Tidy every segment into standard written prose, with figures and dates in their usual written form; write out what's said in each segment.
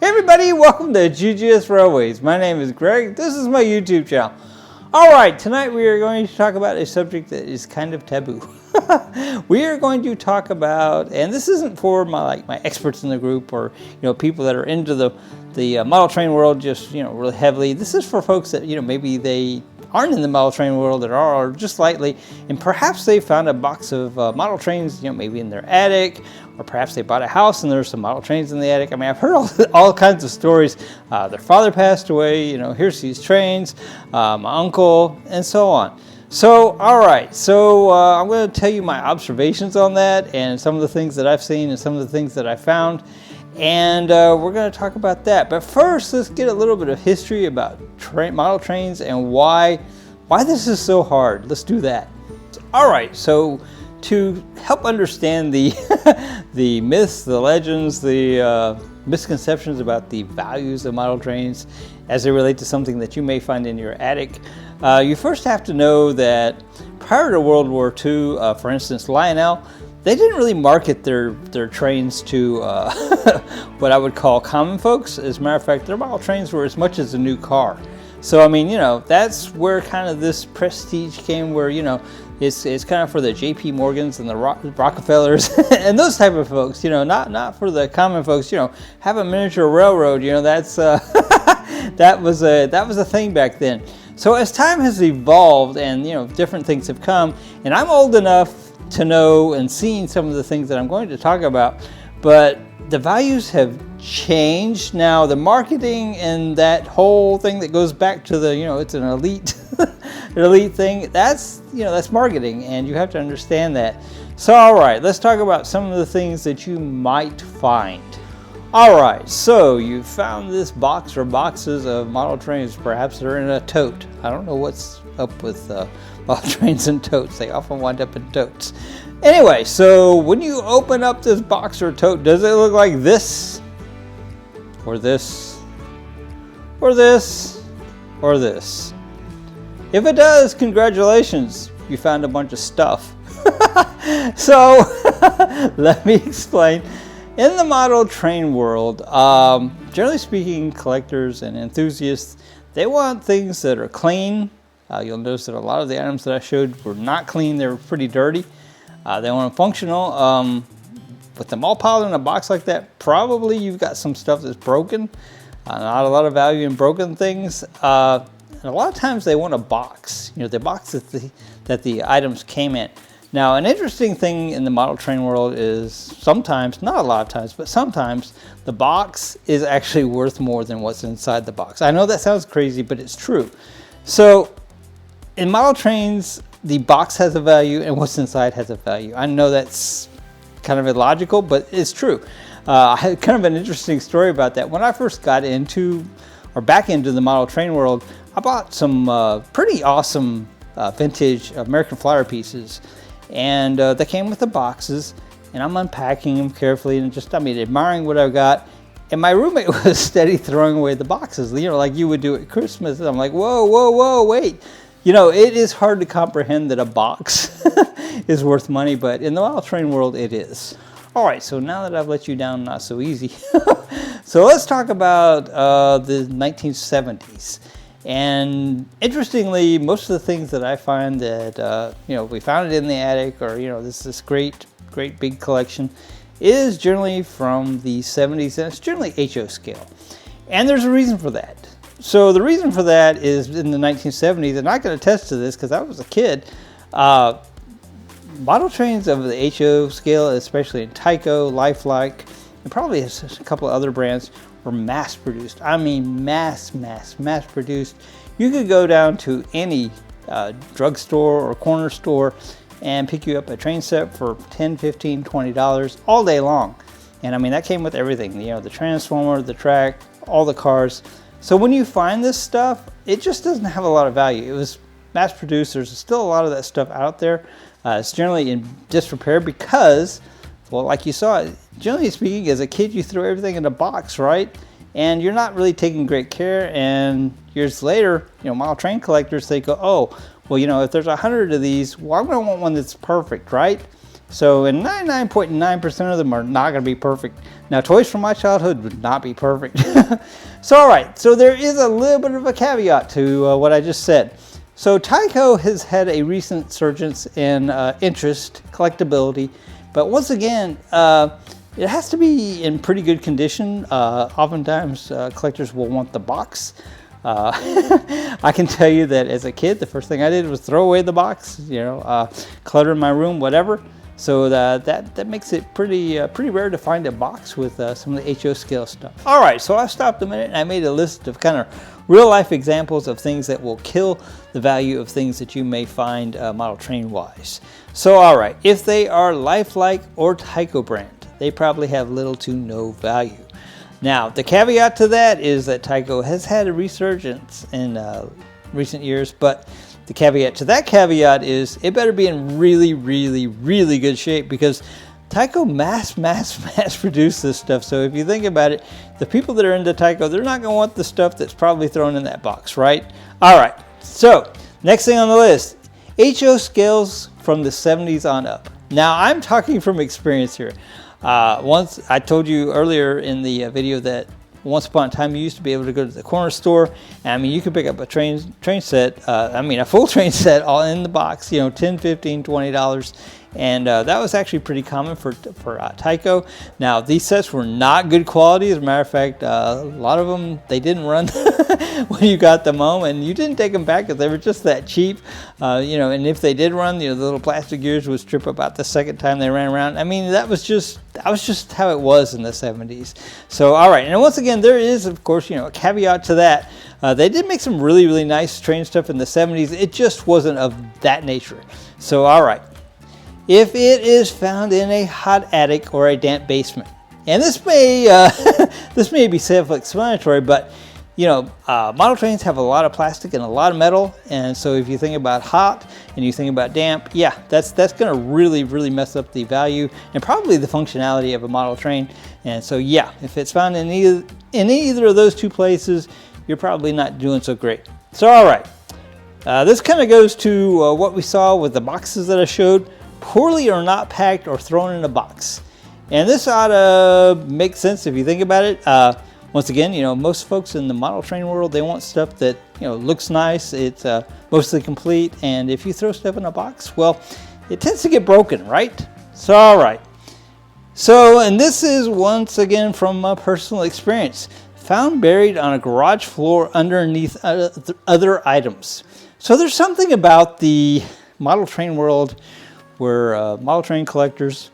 everybody, welcome to GGS Railways. My name is Greg. This is my YouTube channel. All right, tonight we are going to talk about a subject that is kind of taboo. We are going to talk about, and this isn't for my experts in the group or people that are into the model train world just really heavily. This is for folks that maybe they aren't in the model train world at all, or just slightly, and perhaps they found a box of model trains, maybe in their attic, or perhaps they bought a house and there's some model trains in the attic. I mean, I've heard all kinds of stories. Their father passed away, here's these trains, my uncle, and so on. So, all right, so I'm going to tell you my observations on that and some of the things that I've seen and some of the things that I found. And we're going to talk about that. But first, let's get a little bit of history about model trains and why this is so hard. Let's do that. All right, so to help understand the the myths, the legends, the misconceptions about the values of model trains as they relate to something that you may find in your attic, you first have to know that prior to World War II, for instance, Lionel, they didn't really market their trains to what I would call common folks. As a matter of fact, their model trains were as much as a new car. So, I mean, that's where kind of this prestige came, where, it's kind of for the J.P. Morgans and the Rockefellers and those type of folks, not for the common folks, have a miniature railroad, that's, that was a thing back then. So as time has evolved and, different things have come, and I'm old enough to know and seen some of the things that I'm going to talk about, but the values have changed. Now the marketing and that whole thing that goes back to the, it's an elite, an elite thing, that's marketing, and you have to understand that. So, all right, let's talk about some of the things that you might find. All right, so you found this box or boxes of model trains. Perhaps they're in a tote. I don't know what's up with model trains and totes. They often wind up in totes. Anyway, so when you open up this box or tote, does it look like this? Or this? Or this? Or this? If it does, congratulations. You found a bunch of stuff. So, let me explain. In the model train world, generally speaking, collectors and enthusiasts, they want things that are clean. You'll notice that a lot of the items that I showed were not clean. They were pretty dirty. They want them functional. With them all piled in a box like that, probably you've got some stuff that's broken. Not a lot of value in broken things. And a lot of times they want a box, the box that the items came in. Now, an interesting thing in the model train world is sometimes, not a lot of times, but sometimes the box is actually worth more than what's inside the box. I know that sounds crazy, but it's true. So in model trains, the box has a value and what's inside has a value. I know that's kind of illogical, but it's true. I had kind of an interesting story about that. When I first got into, or back into the model train world, I bought some pretty awesome vintage American Flyer pieces. And they came with the boxes, and I'm unpacking them carefully and just, admiring what I've got. And my roommate was steady throwing away the boxes, like you would do at Christmas. And I'm like, whoa, wait. It is hard to comprehend that a box is worth money, but in the model train world, it is. All right, so now that I've let you down, not so easy. So let's talk about the 1970s. And interestingly, most of the things that I find that, we found it in the attic, or, this great big collection, is generally from the 70s, and it's generally HO scale. And there's a reason for that. So the reason for that is in the 1970s, and I can attest to this because I was a kid, model trains of the HO scale, especially in Tyco, Lifelike, and probably a couple of other brands, were mass produced. I mean, mass produced. You could go down to any drugstore or corner store and pick you up a train set for $10, $15, $20 all day long. And that came with everything, the transformer, the track, all the cars. So when you find this stuff, it just doesn't have a lot of value. It was mass produced. There's still a lot of that stuff out there. It's generally in disrepair because, well, like you saw, generally speaking, as a kid, you throw everything in a box, right? And you're not really taking great care. And years later, model train collectors, they go, oh, well, if there's 100 of these, well, I'm going to want one that's perfect, right? So, and 99.9% of them are not going to be perfect. Now, toys from my childhood would not be perfect. So, all right. So there is a little bit of a caveat to what I just said. So Tyco has had a recent resurgence in interest, collectability, but once again, it has to be in pretty good condition. Oftentimes, collectors will want the box. I can tell you that as a kid, the first thing I did was throw away the box, clutter in my room, whatever. So that makes it pretty rare to find a box with some of the HO scale stuff. All right, so I stopped a minute and I made a list of kind of real life examples of things that will kill the value of things that you may find model train wise. So all right, if they are Lifelike or Tyco brand, they probably have little to no value. Now, the caveat to that is that Tyco has had a resurgence in recent years, but the caveat to that caveat is it better be in really, really, really good shape, because Tyco mass produce this stuff. So if you think about it, the people that are into Tyco, they're not going to want the stuff that's probably thrown in that box, right? All right, so next thing on the list, HO scales from the 70s on up. Now, I'm talking from experience here. Once I told you earlier in the video that once upon a time you used to be able to go to the corner store, and I mean you could pick up a train set, a full train set all in the box, $10, $15, $20, and that was actually pretty common for Tyco. Now, these sets were not good quality. As a matter of fact, a lot of them, they didn't run when you got them home, and you didn't take them back because they were just that cheap. And if they did run, the little plastic gears would strip about the second time they ran around. I mean, that was just how it was in the 70s. So, all right, and once again, there is, of course, a caveat to that. They did make some really, really nice train stuff in the 70s. It just wasn't of that nature. So, all right. If it is found in a hot attic or a damp basement, and this may be self-explanatory, but model trains have a lot of plastic and a lot of metal, and so if you think about hot and you think about damp, yeah, that's going to really, really mess up the value and probably the functionality of a model train. And so yeah, if it's found in either of those two places, you're probably not doing so great. So all right, this kind of goes to what we saw with the boxes that I showed. Poorly or not packed or thrown in a box. And this ought to make sense if you think about it. Once again, most folks in the model train world, they want stuff that, looks nice, it's mostly complete, and if you throw stuff in a box, well, it tends to get broken, right? So, all right. So, and this is once again from personal experience. Found buried on a garage floor underneath other items. So there's something about the model train world where model train collectors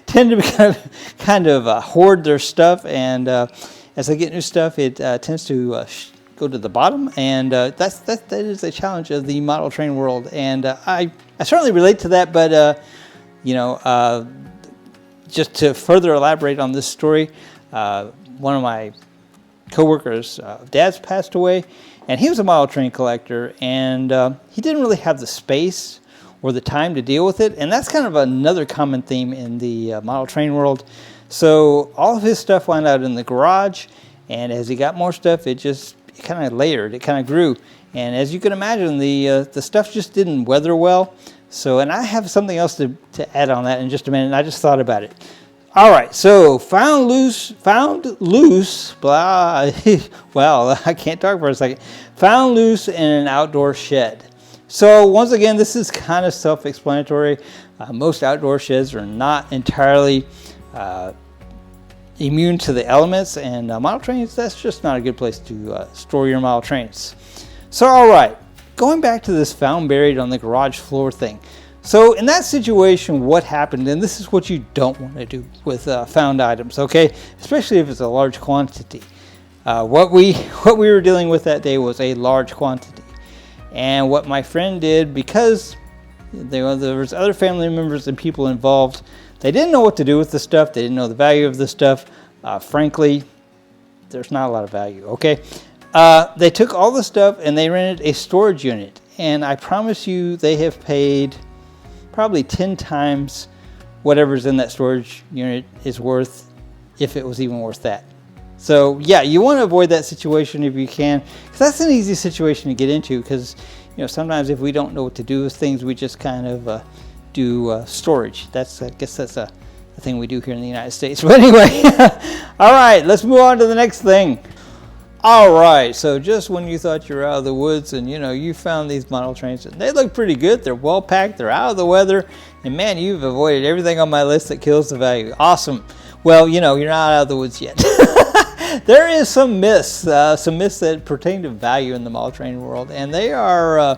tend to kind of hoard their stuff, and as they get new stuff, it tends to go to the bottom, and that is a challenge of the model train world, and I certainly relate to that. But just to further elaborate on this story, one of my coworkers' dad's passed away, and he was a model train collector, and he didn't really have the space or the time to deal with it, and that's kind of another common theme in the model train world. So all of his stuff wound out in the garage, and as he got more stuff, it kind of layered, it kind of grew, and as you can imagine, the stuff just didn't weather well. So, and I have something else to add on that in just a minute, and I just thought about it. All right, so found loose, blah, well, I can't talk for a second. Found loose in an outdoor shed. So once again, this is kind of self-explanatory. Most outdoor sheds are not entirely immune to the elements, and model trains, that's just not a good place to store your model trains. So all right, going back to this found buried on the garage floor thing. So in that situation, what happened, and this is what you don't want to do with found items, okay? Especially if it's a large quantity. What we were dealing with that day was a large quantity. And what my friend did, because there was other family members and people involved, they didn't know what to do with the stuff. They didn't know the value of the stuff. Frankly, there's not a lot of value, okay? They took all the stuff and they rented a storage unit. And I promise you, they have paid probably 10 times whatever's in that storage unit is worth, if it was even worth that. So yeah, you want to avoid that situation if you can, because that's an easy situation to get into, because sometimes if we don't know what to do with things, we just kind of do storage. I guess that's a thing we do here in the United States. But anyway, all right, let's move on to the next thing. All right, so just when you thought you were out of the woods and you found these model trains, they look pretty good. They're well packed, they're out of the weather, and man, you've avoided everything on my list that kills the value. Awesome. Well, you're not out of the woods yet. There is some myths that pertain to value in the model train world, and they are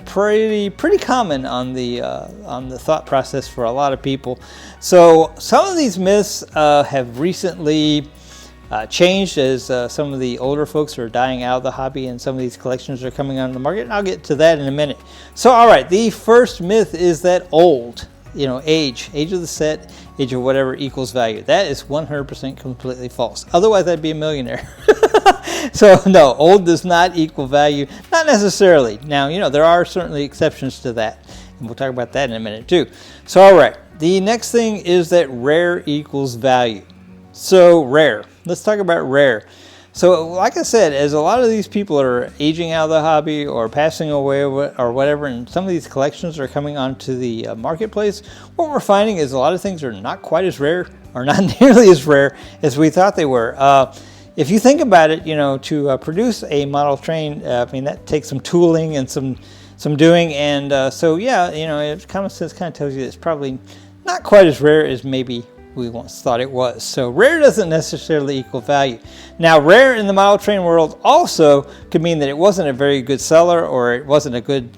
pretty common on the thought process for a lot of people. So some of these myths have recently changed as some of the older folks are dying out of the hobby and some of these collections are coming on the market, and I'll get to that in a minute. So all right, the first myth is that old, age of the set, age of whatever equals value. That is 100% completely false. Otherwise I'd be a millionaire. So no, old does not equal value, not necessarily. Now, there are certainly exceptions to that, and we'll talk about that in a minute too. So all right, the next thing is that rare equals value. So rare, let's talk about rare. So like I said, as a lot of these people are aging out of the hobby or passing away or whatever, and some of these collections are coming onto the marketplace, what we're finding is a lot of things are not quite as rare or not nearly as rare as we thought they were. If you think about it, to produce a model train, that takes some tooling and some doing, and so yeah, common sense kind of tells you it's probably not quite as rare as maybe we once thought it was. So rare doesn't necessarily equal value. Now, rare in the model train world also could mean that it wasn't a very good seller, or it wasn't a good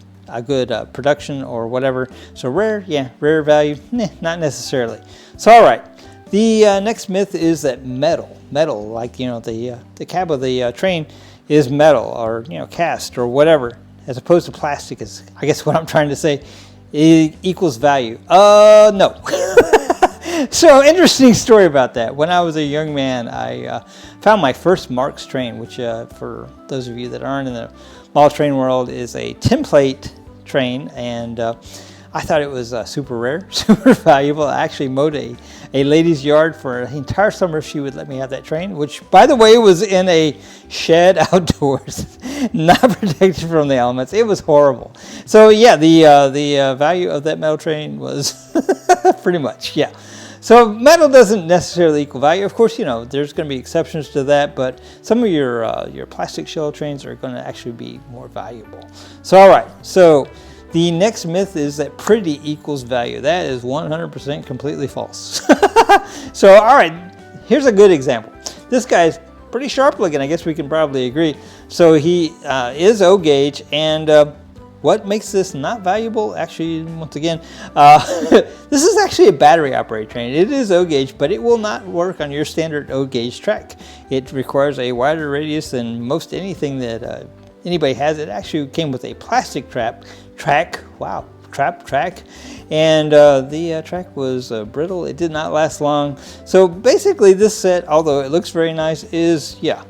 production or whatever. So rare, yeah, rare value, not necessarily. So all right, the next myth is that metal, like the cab of the train is metal, or cast or whatever, as opposed to plastic, is I guess what I'm trying to say, it equals value. No. So interesting story about that. When I was a young man, I found my first Marx train, which for those of you that aren't in the model train world is a template train, and I thought it was super rare, super valuable. I actually mowed a lady's yard for an entire summer if she would let me have that train, which, by the way, was in a shed outdoors, not protected from the elements. It was horrible. So yeah, the value of that metal train was pretty much, yeah. So metal doesn't necessarily equal value. Of course, there's going to be exceptions to that, but some of your plastic shell trains are going to actually be more valuable. So all right, so the next myth is that pretty equals value. That is 100% completely false. So all right, here's a good example. This guy's pretty sharp looking, I guess we can probably agree. So he is O gauge, and what makes this not valuable? Actually, once again, this is actually a battery operated train. It is O gauge, but it will not work on your standard O gauge track. It requires a wider radius than most anything that anybody has. It actually came with a plastic track, and the track was brittle. It did not last long. So basically this set, although it looks very nice, is, yeah,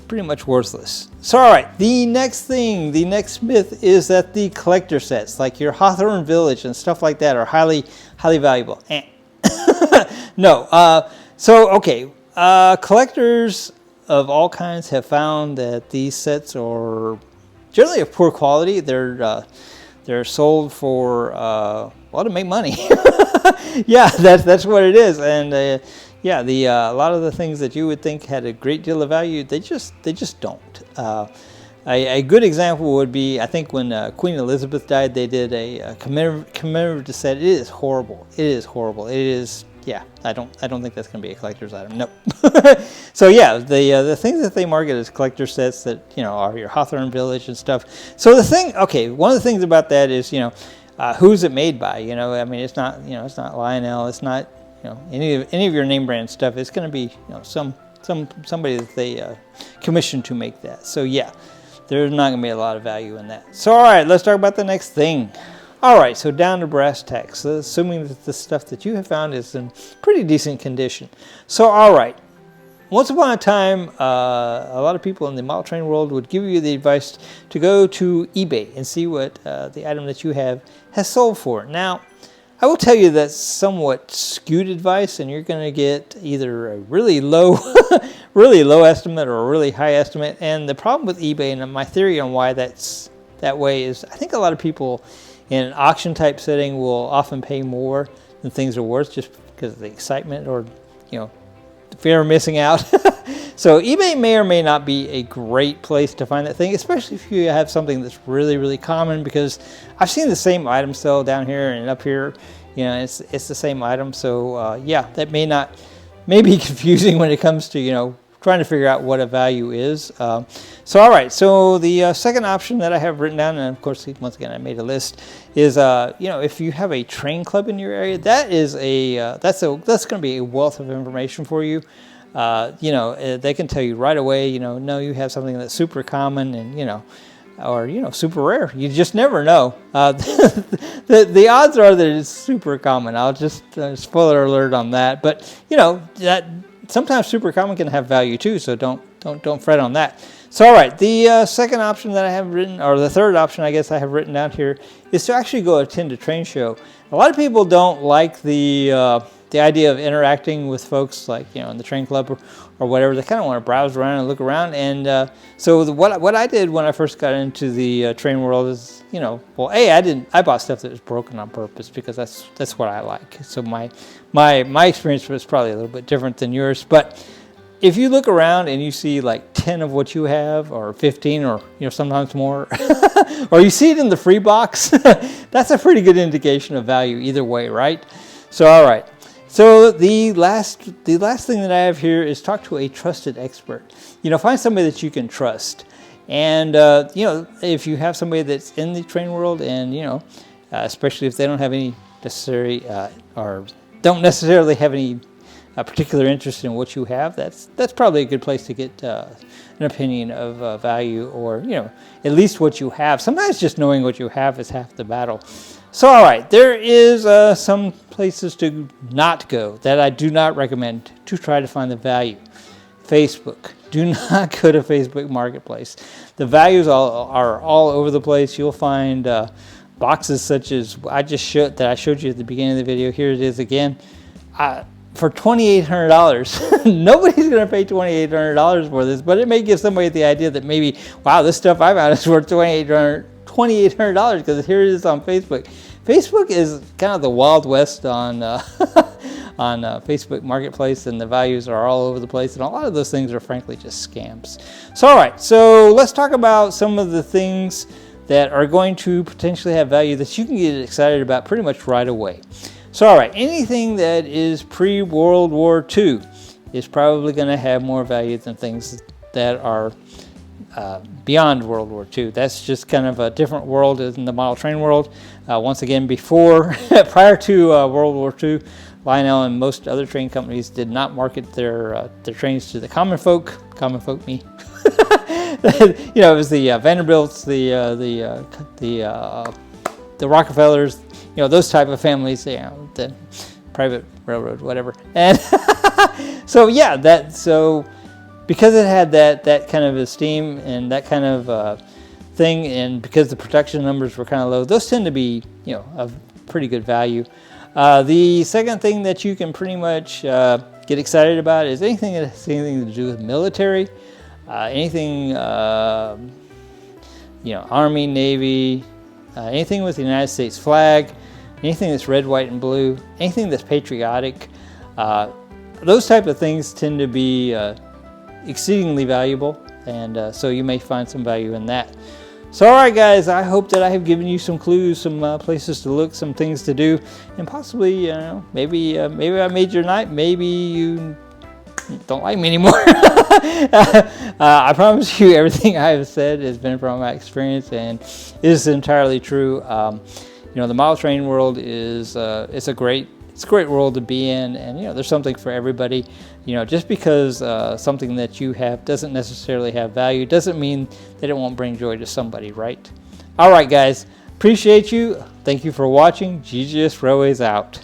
pretty much worthless. So all right, the next myth is that the collector sets, like your Hawthorne Village and stuff like that, are highly valuable. No. So okay, collectors of all kinds have found that these sets are generally of poor quality. They're sold for to make money. Yeah, that's what it is, and yeah, a lot of the things that you would think had a great deal of value, they just don't. A good example would be, I think when Queen Elizabeth died, they did a commemorative set. It is horrible. It is horrible. It is, yeah. I don't think that's going to be a collector's item. Nope. So yeah, the things that they market as collector sets that are your Hawthorne Village and stuff. So one of the things about that is who's it made by? I mean, it's not it's not Lionel. It's not any of your name brand stuff. It's going to be somebody that they commissioned to make that. So yeah, there's not going to be a lot of value in that. So all right, let's talk about the next thing. All right, so down to brass tacks. So assuming that the stuff that you have found is in pretty decent condition. So all right, once upon a time, a lot of people in the model train world would give you the advice to go to eBay and see what the item that you have has sold for. Now, I will tell you that's somewhat skewed advice, and you're going to get either a really low, really low estimate or a really high estimate. And the problem with eBay, and my theory on why that's that way, is I think a lot of people in an auction type setting will often pay more than things are worth just because of the excitement or, the fear of missing out. So eBay may or may not be a great place to find that thing, especially if you have something that's really, really common, because I've seen the same item sell down here and up here. It's the same item. So yeah, that may be confusing when it comes to, trying to figure out what a value is. So all right, so the second option that I have written down, and of course, once again, I made a list, is if you have a train club in your area, that is that's going to be a wealth of information for you. They can tell you right away, no, you have something that's super common and, or, super rare. You just never know. The odds are that it's super common. I'll just, spoiler alert on that. But, that sometimes super common can have value too, so don't fret on that. So, all right, the second option that I have written, or the third option I guess I have written down here, is to actually go attend a train show. A lot of people don't like the idea of interacting with folks like, in the train club or whatever. They kind of want to browse around and look around. And so what I did when I first got into the train world is, I bought stuff that was broken on purpose because that's what I like. So my experience was probably a little bit different than yours. But if you look around and you see like 10 of what you have, or 15, or sometimes more, or you see it in the free box, that's a pretty good indication of value either way, right? So all right. So the last thing that I have here is talk to a trusted expert. Find somebody that you can trust. And if you have somebody that's in the train world, and especially if they don't have any necessary or don't necessarily have any particular interest in what you have, that's probably a good place to get an opinion of value, or at least what you have. Sometimes just knowing what you have is half the battle. So all right, there is some places to not go that I do not recommend to try to find the value. Facebook. Do not go to Facebook Marketplace. The values are all over the place. You'll find boxes such as that I showed you at the beginning of the video. Here it is again. For $2,800. Nobody's going to pay $2,800 for this, but it may give somebody the idea that maybe, wow, this stuff I found is worth $2,800 because here it is on Facebook. Facebook is kind of the Wild West on Facebook Marketplace, and the values are all over the place, and a lot of those things are frankly just scams. So all right, so let's talk about some of the things that are going to potentially have value that you can get excited about pretty much right away. So all right, anything that is pre-World War II is probably going to have more value than things that are beyond World War II. That's just kind of a different world in the model train world. Once again, prior to World War II, Lionel and most other train companies did not market their trains to the common folk. Common folk, me. It was the Vanderbilts, the Rockefellers, those type of families, the private railroad, whatever. And so yeah, because it had that kind of esteem and that kind of thing, and because the production numbers were kind of low, those tend to be of pretty good value. The second thing that you can pretty much get excited about is anything that has anything to do with military, anything Army, Navy, anything with the United States flag, anything that's red, white, and blue, anything that's patriotic. Those type of things tend to be exceedingly valuable, and so you may find some value in that. So all right, guys, I hope that I have given you some clues, some places to look, some things to do, and possibly, maybe I made your night. Maybe you don't like me anymore. I promise you everything I have said has been from my experience and is entirely true. The model train world is it's a great world to be in, and there's something for everybody. Just because something that you have doesn't necessarily have value doesn't mean that it won't bring joy to somebody, right? All right, guys, appreciate you. Thank you for watching. GGS Railways out.